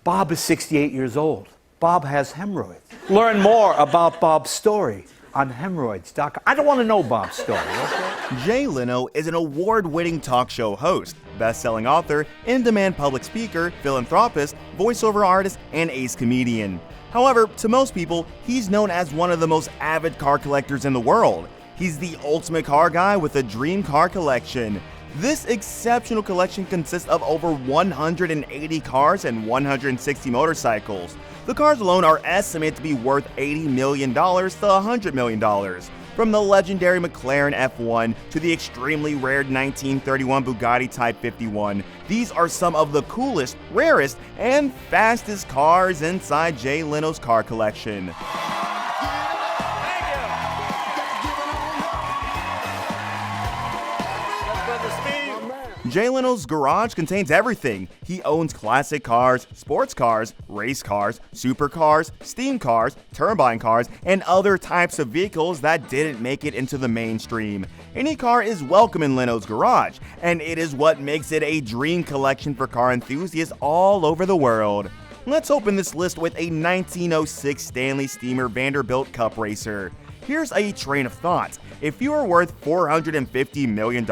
Bob is 68 years old. Bob has hemorrhoids. Learn more about Bob's story on hemorrhoids.com. I don't want to know Bob's story, okay? Jay Leno is an award-winning talk show host, best-selling author, in-demand public speaker, philanthropist, voiceover artist, and ace comedian. However, to most people, he's known as one of the most avid car collectors in the world. He's the ultimate car guy with a dream car collection. This exceptional collection consists of over 180 cars and 160 motorcycles. The cars alone are estimated to be worth $80 million to $100 million. From the legendary McLaren F1 to the extremely rare 1931 Bugatti Type 51, these are some of the coolest, rarest, and fastest cars inside Jay Leno's car collection. Jay Leno's garage contains everything. He owns classic cars, sports cars, race cars, supercars, steam cars, turbine cars, and other types of vehicles that didn't make it into the mainstream. Any car is welcome in Leno's garage, and it is what makes it a dream collection for car enthusiasts all over the world. Let's open this list with a 1906 Stanley Steamer Vanderbilt Cup Racer. Here's a train of thought. If you are worth $450 million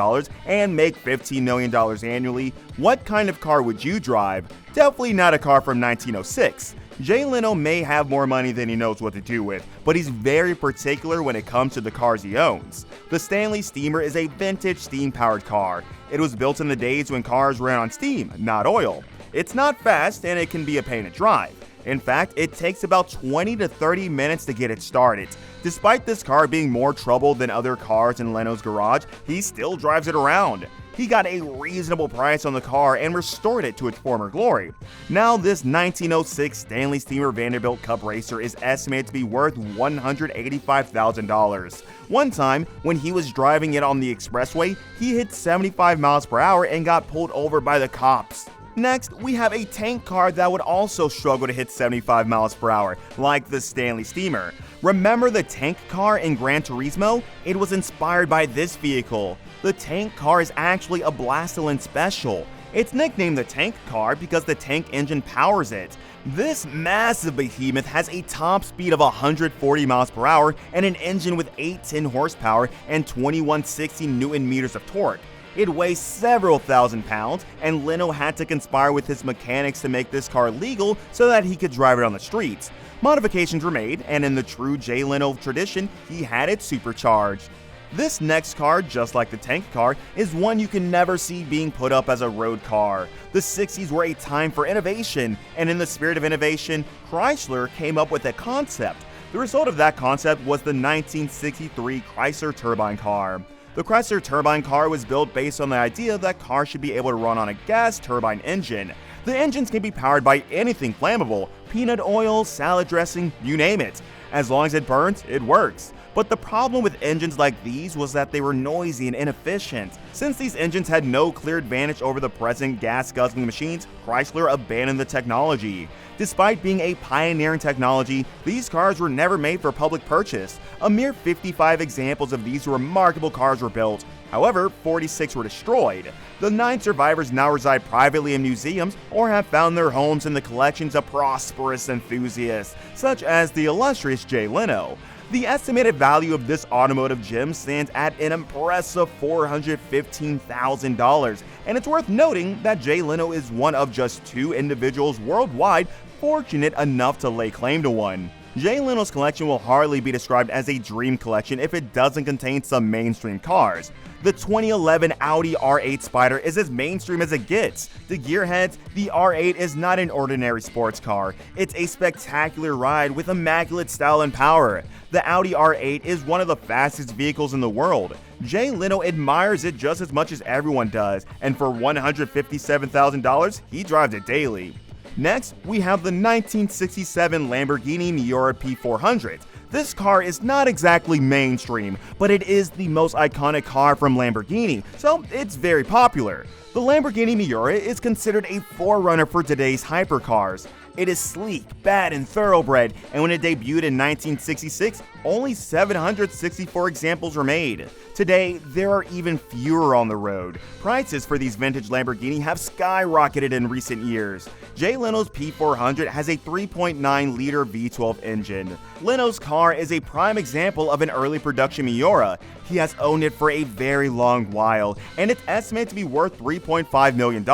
and make $15 million annually, what kind of car would you drive? Definitely not a car from 1906. Jay Leno may have more money than he knows what to do with, but he's very particular when it comes to the cars he owns. The Stanley Steamer is a vintage steam-powered car. It was built in the days when cars ran on steam, not oil. It's not fast and it can be a pain to drive. In fact, it takes about 20 to 30 minutes to get it started. Despite this car being more trouble than other cars in Leno's garage, he still drives it around. He got a reasonable price on the car and restored it to its former glory. Now this 1906 Stanley Steamer Vanderbilt Cup Racer is estimated to be worth $185,000. One time, when he was driving it on the expressway, he hit 75 miles per hour and got pulled over by the cops. Next, we have a tank car that would also struggle to hit 75 miles per hour, like the Stanley Steamer. Remember the tank car in Gran Turismo? It was inspired by this vehicle. The tank car is actually a Blastolin Special. It's nicknamed the tank car because the tank engine powers it. This massive behemoth has a top speed of 140 miles per hour and an engine with 810 horsepower and 2160 Newton meters of torque. It weighs several thousand pounds, and Leno had to conspire with his mechanics to make this car legal so that he could drive it on the streets. Modifications were made, and in the true Jay Leno tradition, he had it supercharged. This next car, just like the tank car, is one you can never see being put up as a road car. The 60s were a time for innovation, and in the spirit of innovation, Chrysler came up with a concept. The result of that concept was the 1963 Chrysler turbine car. The Chrysler turbine car was built based on the idea that cars should be able to run on a gas turbine engine. The engines can be powered by anything flammable, peanut oil, salad dressing, you name it. As long as it burns, it works. But the problem with engines like these was that they were noisy and inefficient. Since these engines had no clear advantage over the present gas-guzzling machines, Chrysler abandoned the technology. Despite being a pioneering technology, these cars were never made for public purchase. A mere 55 examples of these remarkable cars were built. However, 46 were destroyed. The 9 survivors now reside privately in museums or have found their homes in the collections of prosperous enthusiasts, such as the illustrious Jay Leno. The estimated value of this automotive gem stands at an impressive $415,000, and it's worth noting that Jay Leno is one of just 2 individuals worldwide fortunate enough to lay claim to one. Jay Leno's collection will hardly be described as a dream collection if it doesn't contain some mainstream cars. The 2011 Audi R8 Spider is as mainstream as it gets. To gearheads, the R8 is not an ordinary sports car. It's a spectacular ride with immaculate style and power. The Audi R8 is one of the fastest vehicles in the world. Jay Leno admires it just as much as everyone does, and for $157,000, he drives it daily. Next, we have the 1967 Lamborghini Miura P400. This car is not exactly mainstream, but it is the most iconic car from Lamborghini, so it's very popular. The Lamborghini Miura is considered a forerunner for today's hypercars. It is sleek, bad, and thoroughbred, and when it debuted in 1966, only 764 examples were made. Today, there are even fewer on the road. Prices for these vintage Lamborghini have skyrocketed in recent years. Jay Leno's P400 has a 3.9-liter V12 engine. Leno's car is a prime example of an early production Miura. He has owned it for a very long while, and it's estimated to be worth $3.5 million.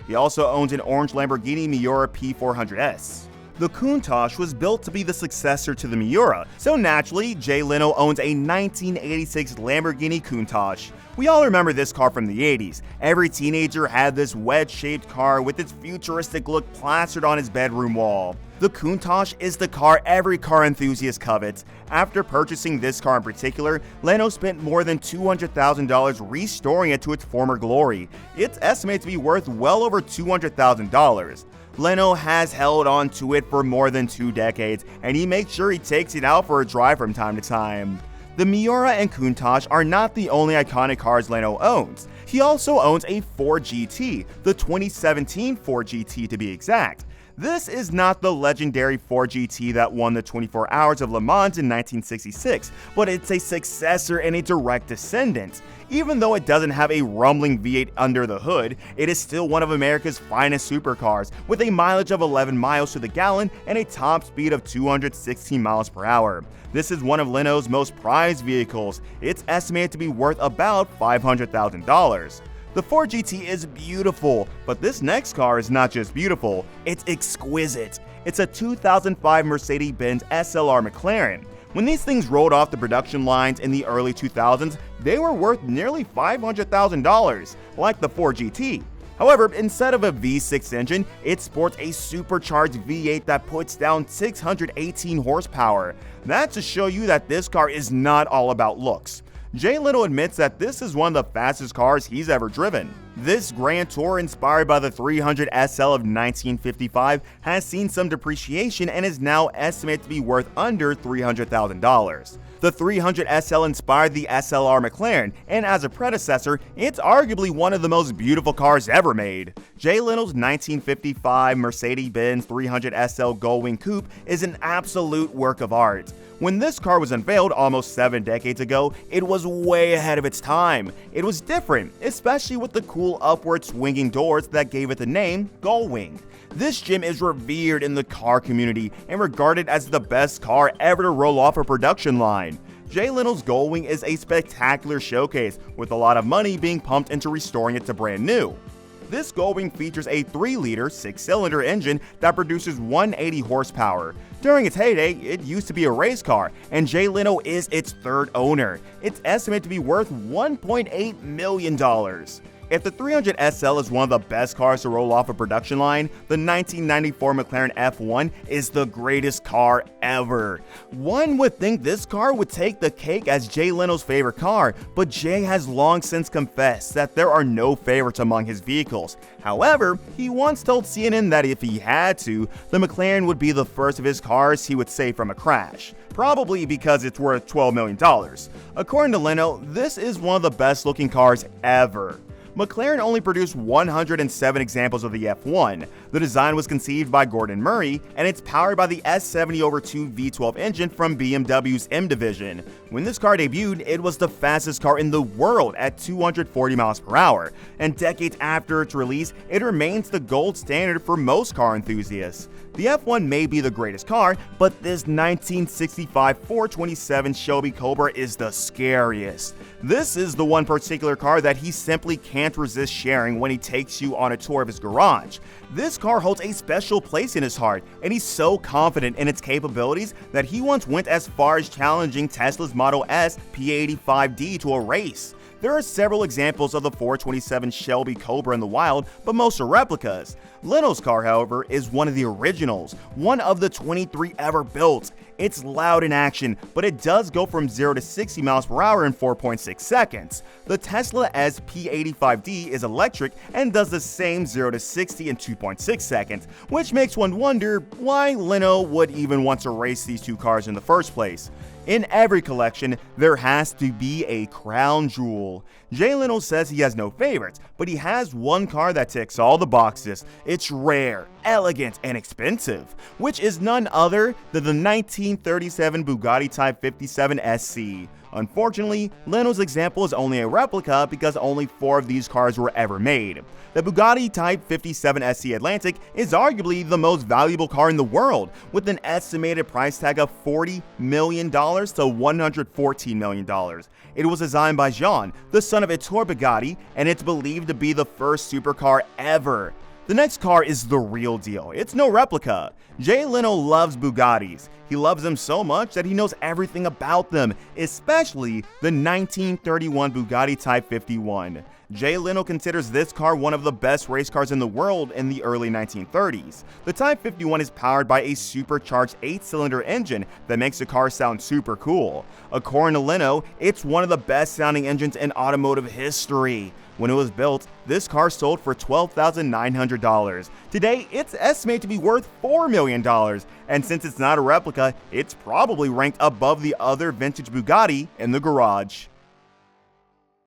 He also owns an orange Lamborghini Miura P400S. The Countach was built to be the successor to the Miura, so naturally, Jay Leno owns a 1986 Lamborghini Countach. We all remember this car from the 80s. Every teenager had this wedge-shaped car with its futuristic look plastered on his bedroom wall. The Countach is the car every car enthusiast covets. After purchasing this car in particular, Leno spent more than $200,000 restoring it to its former glory. It's estimated to be worth well over $200,000. Leno has held on to it for more than 2 decades, and he makes sure he takes it out for a drive from time to time. The Miura and Countach are not the only iconic cars Leno owns. He also owns a Ford GT, the 2017 Ford GT to be exact. This is not the legendary Ford GT that won the 24 Hours of Le Mans in 1966, but it's a successor and a direct descendant. Even though it doesn't have a rumbling V8 under the hood, it is still one of America's finest supercars, with a mileage of 11 miles to the gallon and a top speed of 216 miles per hour. This is one of Leno's most prized vehicles. It's estimated to be worth about $500,000. The Ford GT is beautiful, but this next car is not just beautiful, it's exquisite. It's a 2005 Mercedes-Benz SLR McLaren. When these things rolled off the production lines in the early 2000s, they were worth nearly $500,000, like the Ford GT. However, instead of a V6 engine, it sports a supercharged V8 that puts down 618 horsepower. That's to show you that this car is not all about looks. Jay Leno admits that this is one of the fastest cars he's ever driven. This Grand Tour, inspired by the 300 SL of 1955, has seen some depreciation and is now estimated to be worth under $300,000. The 300 SL inspired the SLR McLaren, and as a predecessor, it's arguably one of the most beautiful cars ever made. Jay Leno's 1955 Mercedes-Benz 300 SL Gullwing Coupe is an absolute work of art. When this car was unveiled almost 7 decades ago, it was way ahead of its time. It was different, especially with the cool upward swinging doors that gave it the name Gullwing. This gem is revered in the car community and regarded as the best car ever to roll off a production line. Jay Leno's Gullwing is a spectacular showcase, with a lot of money being pumped into restoring it to brand new. This Gullwing features a 3-liter, 6-cylinder engine that produces 180 horsepower. During its heyday, it used to be a race car, and Jay Leno is its 3rd owner. It's estimated to be worth $1.8 million. If the 300 SL is one of the best cars to roll off a production line, the 1994 McLaren F1 is the greatest car ever. One would think this car would take the cake as Jay Leno's favorite car, but Jay has long since confessed that there are no favorites among his vehicles. However, he once told CNN that if he had to, the McLaren would be the first of his cars he would save from a crash. Probably because it's worth $12 million. According to Leno, this is one of the best looking cars ever. McLaren only produced 107 examples of the F1. The design was conceived by Gordon Murray, and it's powered by the S70/2 V12 engine from BMW's M division. When this car debuted, it was the fastest car in the world at 240 miles per hour, and decades after its release, it remains the gold standard for most car enthusiasts. The F1 may be the greatest car, but this 1965 427 Shelby Cobra is the scariest. This is the one particular car that he simply can't resist sharing when he takes you on a tour of his garage. This car holds a special place in his heart, and he's so confident in its capabilities that he once went as far as challenging Tesla's Model S P85D to a race. There are several examples of the 427 Shelby Cobra in the wild, but most are replicas. Leno's car, however, is one of the originals, one of the 23 ever built. It's loud in action, but it does go from 0 to 60 miles per hour in 4.6 seconds. The Tesla S P85D is electric and does the same 0 to 60 in 2.6 seconds, which makes one wonder why Leno would even want to race these two cars in the first place. In every collection, there has to be a crown jewel. Jay Leno says he has no favorites, but he has one car that ticks all the boxes. It's rare, elegant, and expensive, which is none other than the 1937 Bugatti Type 57 SC. Unfortunately, Leno's example is only a replica because only 4 of these cars were ever made. The Bugatti Type 57 SC Atlantic is arguably the most valuable car in the world, with an estimated price tag of $40 million to $114 million. It was designed by Jean, the son of Ettore Bugatti, and it's believed to be the first supercar ever. The next car is the real deal. It's no replica. Jay Leno loves Bugattis. He loves them so much that he knows everything about them, especially the 1931 Bugatti Type 51. Jay Leno considers this car one of the best race cars in the world in the early 1930s. The Type 51 is powered by a supercharged 8-cylinder engine that makes the car sound super cool. According to Leno, it's one of the best sounding engines in automotive history. When it was built, this car sold for $12,900. Today, it's estimated to be worth $4 million, and since it's not a replica, it's probably ranked above the other vintage Bugatti in the garage.